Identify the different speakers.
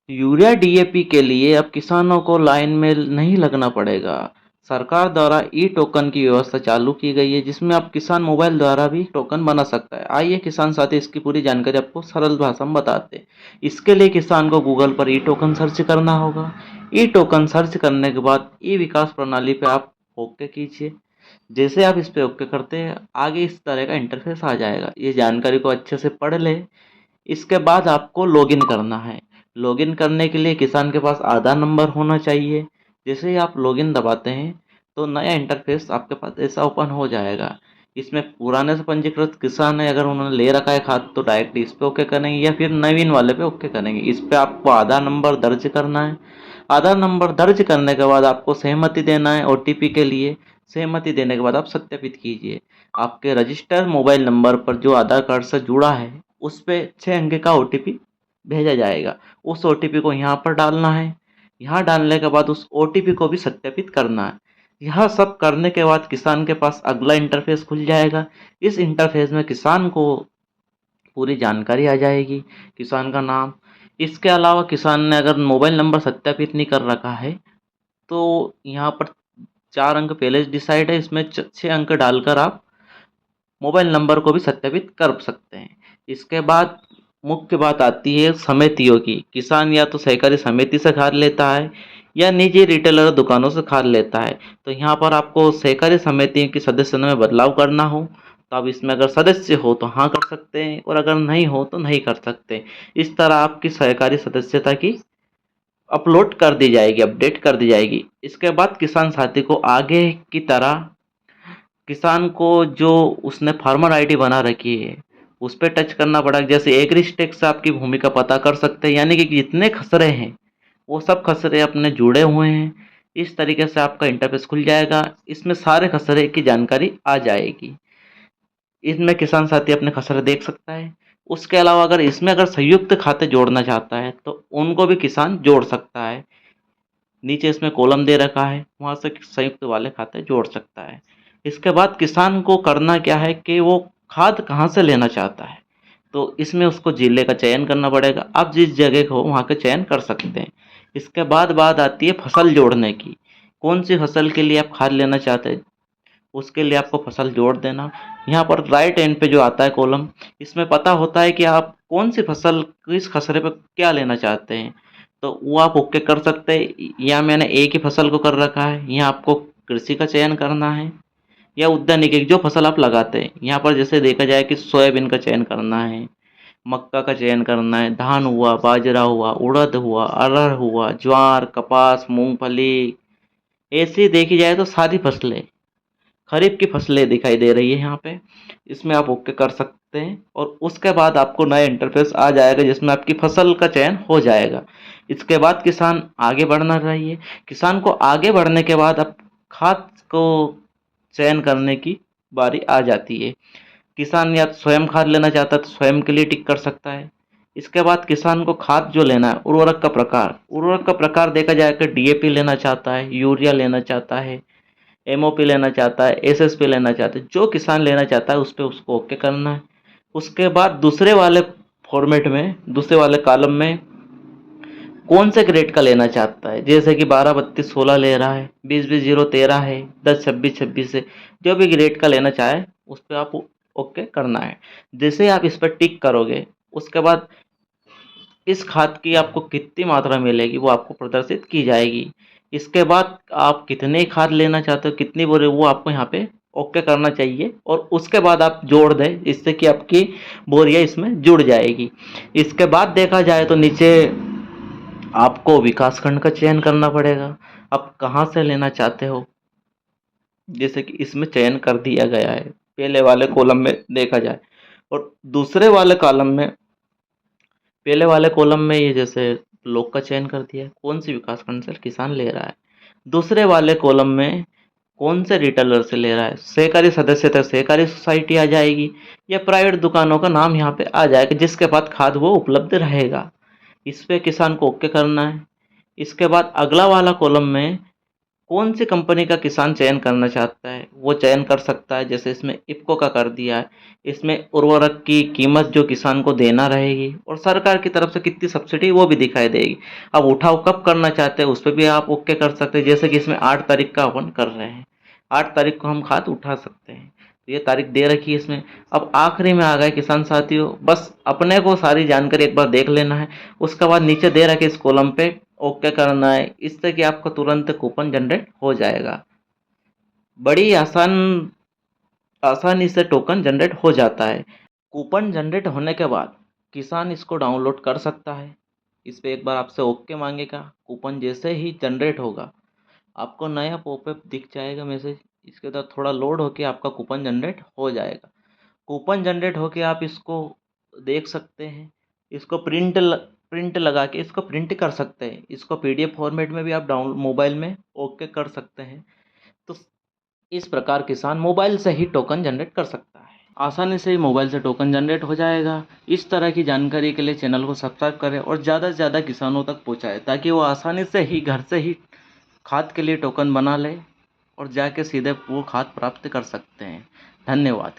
Speaker 1: Urea DAP के लिए अब किसानों को लाइन में नहीं लगना पड़ेगा। सरकार द्वारा ई टोकन की व्यवस्था चालू की गई है, जिसमें अब किसान मोबाइल द्वारा भी टोकन बना सकता है। आइए किसान साथी इसकी पूरी जानकारी आपको सरल भाषा में बताते हैं। इसके लिए किसान को गूगल पर ई टोकन सर्च करना होगा। ई टोकन सर्च करने के बाद ई विकास प्रणाली पे आप ओके कीजिए। जैसे आप इस पे ओके करते हैं, आगे इस तरह का इंटरफेस आ जाएगा। ये जानकारी को अच्छे से पढ़ ले। इसके बाद आपको लॉगिन करना है। लॉगिन करने के लिए किसान के पास आधार नंबर होना चाहिए। जैसे ही आप लॉगिन दबाते हैं तो नया इंटरफेस आपके पास ऐसा ओपन हो जाएगा। इसमें पुराने से पंजीकृत किसान है, अगर उन्होंने ले रखा है खाद तो डायरेक्ट इस पे ओके करेंगे या फिर नवीन वाले पे ओके करेंगे। इस पे आपको आधार नंबर दर्ज करना है। आधार नंबर दर्ज करने के बाद आपको सहमति देना है ओटीपी के लिए। सहमति देने के बाद आप सत्यापित कीजिए। आपके रजिस्टर्ड मोबाइल नंबर पर जो आधार कार्ड से जुड़ा है उस पे 6 अंक का ओटीपी भेजा जाएगा। उस ओटीपी को यहाँ पर डालना है। यहाँ डालने के बाद उस ओटीपी को भी सत्यापित करना है। यह सब करने के बाद किसान के पास अगला इंटरफेस खुल जाएगा। इस इंटरफेस में किसान को पूरी जानकारी आ जाएगी। किसान का नाम, इसके अलावा किसान ने अगर मोबाइल नंबर सत्यापित नहीं कर रखा है तो यहाँ पर 4 अंक पहले डिसाइड है, इसमें 6 अंक डालकर आप मोबाइल नंबर को भी सत्यापित कर सकते हैं। इसके बाद मुख्य बात आती है समितियों की। किसान या तो सहकारी समिति से खाद लेता है या निजी रिटेलर दुकानों से खाद लेता है। तो यहाँ पर आपको सहकारी समिति की सदस्यता में बदलाव करना हो तो आप इसमें अगर सदस्य हो तो हाँ कर सकते हैं, और अगर नहीं हो तो नहीं कर सकते। इस तरह आपकी सहकारी सदस्यता की अपलोड कर दी जाएगी, अपडेट कर दी जाएगी। इसके बाद किसान साथी को आगे की तरह किसान को जो उसने फार्मर आईडी बना रखी है उस पर टच करना पड़ेगा। जैसे एग्रीस्टेक से आपकी भूमि का पता कर सकते हैं, यानी कि जितने खसरे हैं वो सब खसरे अपने जुड़े हुए हैं। इस तरीके से आपका इंटरफेस खुल जाएगा। इसमें सारे खसरे की जानकारी आ जाएगी। इसमें किसान साथी अपने खसरे देख सकता है। उसके अलावा अगर इसमें अगर संयुक्त खाते जोड़ना चाहता है तो उनको भी किसान जोड़ सकता है। नीचे इसमें कॉलम दे रखा है, वहाँ से संयुक्त वाले खाते जोड़ सकता है। इसके बाद किसान को करना क्या है कि वो खाद कहाँ से लेना चाहता है, तो इसमें उसको जिले का चयन करना पड़ेगा। आप जिस जगह को वहाँ का चयन कर सकते हैं। इसके बाद बात आती है फसल जोड़ने की। कौन सी फसल के लिए आप खाद लेना चाहते हैं, उसके लिए आपको फसल जोड़ देना। यहाँ पर राइट एंड पे जो आता है कॉलम, इसमें पता होता है कि आप कौन सी फसल किस खसरे पे क्या लेना चाहते हैं, तो वो आप ओके कर सकते हैं। या मैंने एक ही फसल को कर रखा है, यहाँ आपको कृषि का चयन करना है या उद्यानिकी जो फसल आप लगाते हैं। यहाँ पर जैसे देखा जाए कि सोयाबीन का चयन करना है, मक्का का चयन करना है, धान हुआ, बाजरा हुआ, उड़द हुआ, अरहर हुआ, ज्वार, कपास, मूंगफली, ऐसी देखी जाए तो सारी फसलें खरीफ की फसलें दिखाई दे रही है यहाँ पे। इसमें आप ओके कर सकते हैं और उसके बाद आपको नया इंटरफेस आ जाएगा जिसमें आपकी फसल का चयन हो जाएगा। इसके बाद किसान आगे बढ़ना चाहिए। किसान को आगे बढ़ने के बाद अब खाद को चयन करने की बारी आ जाती है। किसान या तो स्वयं खाद लेना चाहता है तो स्वयं के लिए टिक कर सकता है। इसके बाद किसान को खाद जो लेना है, उर्वरक का प्रकार देखा जाए कि डीएपी लेना चाहता है, यूरिया लेना चाहता है, एमओपी लेना चाहता है, एसएसपी लेना चाहता है। जो किसान लेना चाहता है उस पर उसको ओके करना है। उसके बाद दूसरे वाले फॉर्मेट में, दूसरे वाले कॉलम में कौन से ग्रेड का लेना चाहता है, जैसे कि 12 32 16 ले रहा है, 20 20 0 13 है, 10 26 26 है, जो भी ग्रेड का लेना चाहे उस पर आप ओके करना है। जैसे आप इस पर टिक करोगे उसके बाद इस खाद की आपको कितनी मात्रा मिलेगी वो आपको प्रदर्शित की जाएगी। इसके बाद आप कितने खाद लेना चाहते हो, कितनी बोरे, वो आपको यहाँ पे ओके करना चाहिए और उसके बाद आप जोड़ दें, इससे कि आपकी बोरियां इसमें जुड़ जाएगी। इसके बाद देखा जाए तो नीचे आपको विकास खंड का चयन करना पड़ेगा। आप कहाँ से लेना चाहते हो, जैसे कि इसमें चयन कर दिया गया है पहले वाले कॉलम में देखा जाए। और दूसरे वाले कॉलम में, पहले वाले कॉलम में ये जैसे ब्लॉक का चयन कर दिया है, कौन सी विकास खंड से किसान ले रहा है। दूसरे वाले कॉलम में कौन से रिटेलर से ले रहा है, सहकारी सदस्यता सहकारी सोसाइटी आ जाएगी या प्राइवेट दुकानों का नाम यहाँ पे आ जाएगा जिसके बाद खाद वो उपलब्ध रहेगा। इस पे किसान को ओके करना है। इसके बाद अगला वाला कॉलम में कौन सी कंपनी का किसान चयन करना चाहता है वो चयन कर सकता है। जैसे इसमें इफ़को का कर दिया है। इसमें उर्वरक की कीमत जो किसान को देना रहेगी और सरकार की तरफ से कितनी सब्सिडी वो भी दिखाई देगी। अब उठाव कब करना चाहते हैं उस पर भी आप ओके कर सकते हैं। जैसे कि इसमें 8 तारीख का अपन कर रहे हैं, 8 तारीख को हम खाद उठा सकते हैं, तो ये तारीख दे रखी है इसमें। अब आखिरी में आ गए किसान साथियों, बस अपने को सारी जानकारी एक बार देख लेना है। उसके बाद नीचे दे रखे इस कॉलम पे ओके करना है, इससे कि आपको तुरंत कूपन जनरेट हो जाएगा। बड़ी आसानी से टोकन जनरेट हो जाता है। कूपन जनरेट होने के बाद किसान इसको डाउनलोड कर सकता है। इस पे एक बार आपसे ओके मांगेगा। कूपन जैसे ही जनरेट होगा आपको नया पॉपअप दिख जाएगा मैसेज, इसके बाद थोड़ा लोड होके आपका कूपन जनरेट हो जाएगा। कूपन जनरेट होके आप इसको देख सकते हैं। इसको प्रिंट लगा के इसको प्रिंट कर सकते हैं। इसको पीडीएफ फॉर्मेट में भी आप डाउन मोबाइल में ओके कर सकते हैं। तो इस प्रकार किसान मोबाइल से ही टोकन जनरेट कर सकता है। आसानी से ही मोबाइल से टोकन जनरेट हो जाएगा। इस तरह की जानकारी के लिए चैनल को सब्सक्राइब करें और ज़्यादा से ज़्यादा किसानों तक पहुँचाएं, ताकि वो आसानी से ही घर से ही खाद के लिए टोकन बना ले और जाके सीधे वो खाद प्राप्त कर सकते हैं। धन्यवाद।